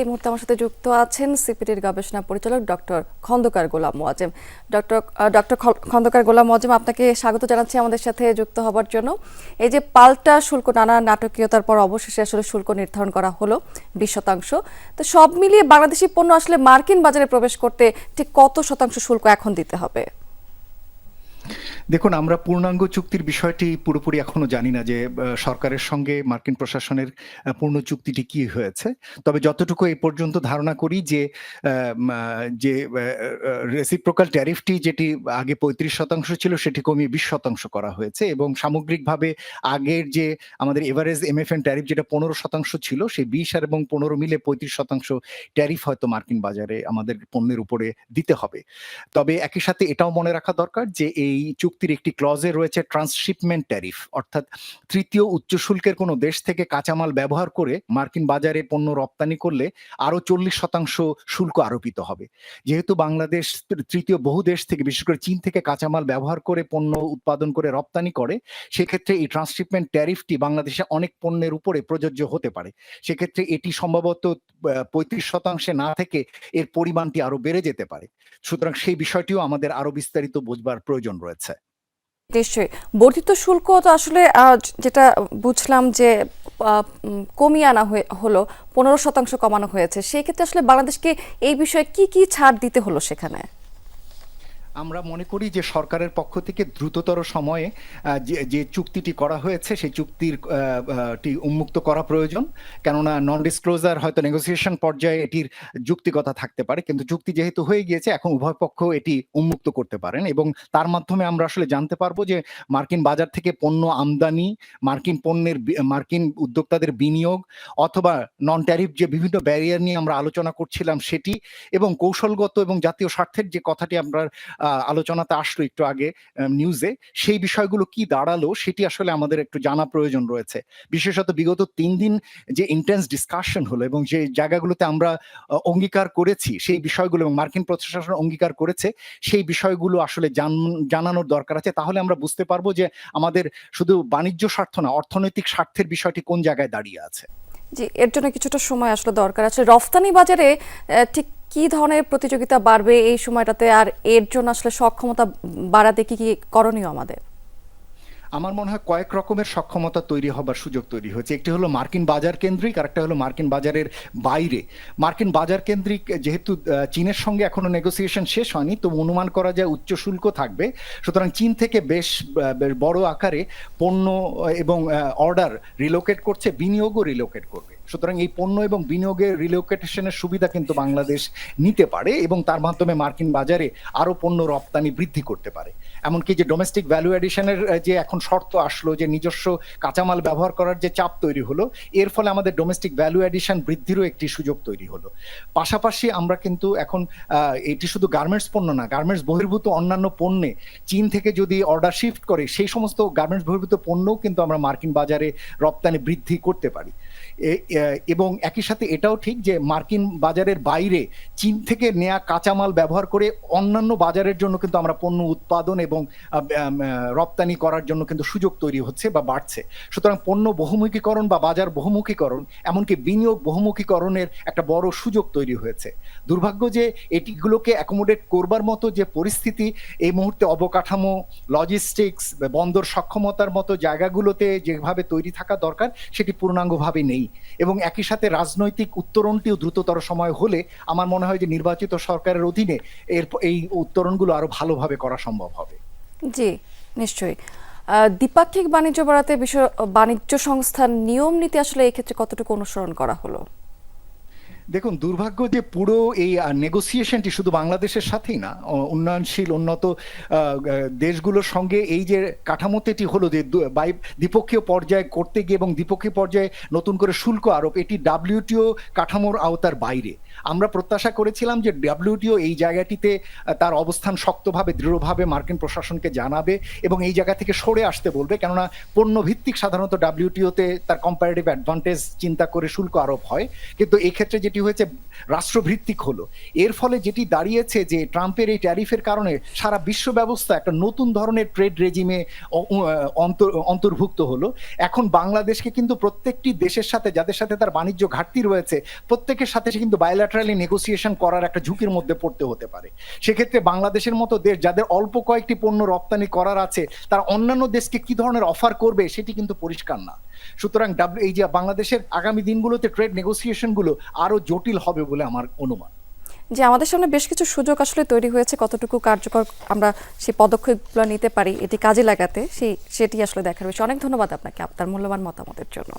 এই মুহূর্তে আমার সাথে যুক্ত আছেন সিপিডির গবেষণা পরিচালক ডক্টর খন্দকার গোলাম মোয়াজ্জেম। ডক্টর খন্দকার গোলাম মোয়াজ্জেম, আপনাকে স্বাগত জানাচ্ছি আমাদের সাথে যুক্ত হবার জন্য। এই যে পাল্টা শুল্ক, নানা নাটকীয়তার পর অবশেষে আসলে শুল্ক নির্ধারণ করা হলো 20%। তো সব মিলিয়ে বাংলাদেশি পণ্য আসলে মার্কিন বাজারে প্রবেশ করতে ঠিক কত শতাংশ শুল্ক এখন দিতে হবে? দেখুন, আমরা পূর্ণাঙ্গ চুক্তির বিষয়টি পুরোপুরি এখনো জানি না যে সরকারের সঙ্গে মার্কিন প্রশাসনের পূর্ণ চুক্তিটি কি হয়েছে। তবে যতটুকু এ পর্যন্ত ধারণা করি যে যে রেসিপ্রোকাল ট্যারিফটি যেটি আগে 35% ছিল সেটি কমিয়ে 20% করা হয়েছে এবং সামগ্রিকভাবে আগের যে আমাদের এভারেজ এমএফএন ট্যারিফ যেটা 15% ছিল, সেই 20 আর এবং 15 মিলে 35% ট্যারিফ হয়তো মার্কিন বাজারে আমাদের পণ্যের উপরে দিতে হবে। তবে একই সাথে এটাও মনে রাখা দরকার যে এই চুক্তির একটি ক্লজে রয়েছে ট্রান্সশিপমেন্ট ট্যারিফ, অর্থাৎ তৃতীয় উচ্চ শুল্কের কোনো দেশ থেকে কাঁচামাল ব্যবহার করে মার্কিন বাজারে পণ্য রপ্তানি করলে আরো 40% শুল্ক আরোপিত হবে। যেহেতু বাংলাদেশ তৃতীয় বহু দেশ থেকে, বিশেষ করে চীন থেকে কাঁচামাল ব্যবহার করে পণ্য উৎপাদন করে রপ্তানি করে, সেক্ষেত্রে এই ট্রান্সশিপমেন্ট ট্যারিফটি বাংলাদেশে অনেক পণ্যের উপরে প্রযোজ্য হতে পারে। সেক্ষেত্রে এটি সম্ভবত 35% না থেকে এর পরিমাণটি আরো বেড়ে যেতে পারে। সুতরাং সেই বিষয়টিও আমাদের আরো বিস্তারিত বোঝবার প্রয়োজন রয়েছে। নিশ্চয়ই। বর্ধিত শুল্ক তো আসলে যেটা বুঝলাম যে কমিয়ে আনা হলো, 15% কমানো হয়েছে। সেই ক্ষেত্রে আসলে বাংলাদেশকে এই বিষয়ে কি কি ছাড় দিতে হলো সেখানে? আমরা মনে করি যে সরকারের পক্ষ থেকে দ্রুততর সময়ে যে চুক্তিটি করা হয়েছে সেই চুক্তির উন্মুক্ত করা প্রয়োজন। কেননা নন ডিসক্লোজার হয়তো নেগোসিয়েশন পর্যায়ে এটির যুক্তিকতা থাকতে পারে, কিন্তু চুক্তি যেহেতু হয়ে গিয়েছে এখন উভয় পক্ষ এটি উন্মুক্ত করতে পারেন এবং তার মাধ্যমে আমরা আসলে জানতে পারবো যে মার্কিন বাজার থেকে পণ্য আমদানি, মার্কিন উদ্যোক্তাদের বিনিয়োগ অথবা নন ট্যারিফ যে বিভিন্ন ব্যারিয়ার নিয়ে আমরা আলোচনা করছিলাম সেটি, এবং কৌশলগত এবং জাতীয় স্বার্থের যে কথাটি আমরা আলোচনাতে আসলো একটু আগে নিউজে, সেই বিষয়গুলো কি দাঁড়ালো সেটি আসলে আমাদের একটু জানা প্রয়োজন রয়েছে। বিশেষত বিগত 3 দিন যে ইন্টেন্স ডিসকাশন হলো এবং যে জায়গাগুলোতে আমরা অঙ্গীকার করেছি সেই বিষয়গুলো এবং মার্কিন প্রশাসন অঙ্গীকার করেছে সেই বিষয়গুলো আসলে জানানোর দরকার আছে। তাহলে আমরা বুঝতে পারবো যে আমাদের শুধু বাণিজ্য স্বার্থ না, অর্থনৈতিক স্বার্থের বিষয়টি কোন জায়গায় দাঁড়িয়ে আছে। জি, এর জন্য কিছুটা সময় আসলে দরকার আছে। রফতানি বাজারে ঠিক কি ধরনের প্রতিযোগিতা বাড়বে এই সময়টাতে, আর এর জন্য আসলে সক্ষমতা বাড়াতে কি কি করণীয় আমাদের? আমার মনে হয় কয়েক রকমের সক্ষমতা তৈরি হবার সুযোগ তৈরি হয়েছে। একটি হলো মার্কিন বাজার কেন্দ্রিক, আর একটা হলো মার্কিন বাজারের বাইরে। মার্কিন বাজার কেন্দ্রিক যেহেতু চীনের সঙ্গে এখনো নেগোসিয়েশন শেষ হয়নি, তো অনুমান করা যায় উচ্চ শুল্ক থাকবে। সুতরাং চীন থেকে বেশ বড় আকারে পণ্য এবং অর্ডার রিলোকেট করছে, বিনিয়োগও রিলোকেট করবে। সুতরাং এই পণ্য এবং বিনিয়োগের রিলোকেটেশনের সুবিধা কিন্তু বাংলাদেশ নিতে পারে এবং তার মাধ্যমে মার্কিন বাজারে আরো পণ্য রপ্তানি বৃদ্ধি করতে পারে। এমনকি যে ডোমেস্টিক ভ্যালু এডিশনের যে এখন শর্ত আসলো, যে নিজস্ব কাঁচামাল ব্যবহার করার যে চাপ তৈরি হলো, এর ফলে আমাদের ডোমেস্টিক ভ্যালু এডিশন বৃদ্ধিরও একটি সুযোগ তৈরি হলো। পাশাপাশি আমরা কিন্তু এখন এটি শুধু গার্মেন্টস পণ্য না, গার্মেন্টস বহির্ভূত অন্যান্য পণ্যে চীন থেকে যদি অর্ডার শিফট করে সেই সমস্ত গার্মেন্টস বহির্ভূত পণ্যও কিন্তু আমরা মার্কিন বাজারে রপ্তানি বৃদ্ধি করতে পারি। এবং একই সাথে এটাও ঠিক যে মার্কিন বাজারের বাইরে চীন থেকে নেয়া কাঁচামাল ব্যবহার করে অন্যান্য বাজারের জন্য কিন্তু আমরা পণ্য উৎপাদন এবং রপ্তানি করার জন্য কিন্তু সুযোগ তৈরি হচ্ছে বা বাড়ছে। সুতরাং পণ্য বহুমুখীকরণ বা বাজার বহুমুখীকরণ, এমনকি বিনিয়োগ বহুমুখীকরণের একটা বড় সুযোগ তৈরি হয়েছে। দুর্ভাগ্য যে এটিগুলোকে অ্যাকোমোডেট করবার মতো যে পরিস্থিতি এই মুহূর্তে অবকাঠামো, লজিস্টিক্স, বন্দর সক্ষমতার মতো জায়গাগুলোতে যেভাবে তৈরি থাকা দরকার সেটি পূর্ণাঙ্গভাবে নেই। এবং একই সাথে রাজনৈতিক উত্তরণটিও দ্রুততর সময় হলে আমার মনে হয় যে নির্বাচিত সরকারের অধীনে এই উত্তরণগুলো আরো ভালোভাবে করা সম্ভব হবে। জি, নিশ্চয়ই। দ্বিপাক্ষিক বাণিজ্য বাড়াতে বাণিজ্য সংস্থার নিয়ম নীতি আসলে এই ক্ষেত্রে কতটুকু অনুসরণ করা হলো? দেখুন, দুর্ভাগ্য যে পুরো এই নেগোসিয়েশনটি শুধু বাংলাদেশের সাথেই না, উন্নয়নশীল উন্নত দেশগুলোর সঙ্গে এই যে কাঠামোতেটি হলো যে দ্বিপক্ষীয় পর্যায়ে করতে গিয়ে এবং দ্বিপক্ষীয় পর্যায়ে নতুন করে শুল্ক আরোপ, এটি ডাব্লিউটিও কাঠামোর আওতার বাইরে। আমরা প্রত্যাশা করেছিলাম যে ডাব্লিউটিও এই জায়গাটিতে তার অবস্থান শক্তভাবে দৃঢ়ভাবে মার্কিন প্রশাসনকে জানাবে এবং এই জায়গা থেকে সরে আসতে বলবে, কেননা পণ্য ভিত্তিক সাধারণত ডাব্লিউটিওতে তার কম্পারেটিভ অ্যাডভান্টেজ চিন্তা করে শুল্ক আরোপ হয়। কিন্তু এই ক্ষেত্রে যেটি হয়েছে রাষ্ট্রভিত্তিক হলো। এর ফলে যেটি দাঁড়িয়েছে যে ট্রাম্পের এই ট্যারিফের কারণে সারা বিশ্ব ব্যবস্থা একটা নতুন ধরনের ট্রেড রেজিমে অন্তর্ভুক্ত হলো। এখন বাংলাদেশকে কিন্তু প্রত্যেকটি দেশের সাথে, যাদের সাথে তার বাণিজ্য ঘাটতি রয়েছে, প্রত্যেকের সাথে সে কিন্তু বায়োল্যাটারালি নেগোসিয়েশন করার একটা ঝুঁকির মধ্যে পড়তে হতে পারে। সেক্ষেত্রে বাংলাদেশের মতো দেশ যাদের অল্প কয়েকটি পণ্য রপ্তানি করার আছে, তারা অন্যান্য দেশকে কি ধরনের অফার করবে সেটি কিন্তু পরিষ্কার না। সুতরাং এই যে বাংলাদেশের আগামী দিনগুলোতে ট্রেড নেগোসিয়েশনগুলো আরো জটিল হবে বলে আমার অনুমান। যে আমাদের সামনে বেশ কিছু সুযোগ আসলে তৈরি হয়েছে, কতটুকু কার্যকর আমরা সেই পদক্ষেপগুলো নিতে পারি এটি কাজে লাগাতে, সেটি আসলে দেখার বিষয়। অনেক ধন্যবাদ আপনাকে আপনার মূল্যবান মতামতের জন্য।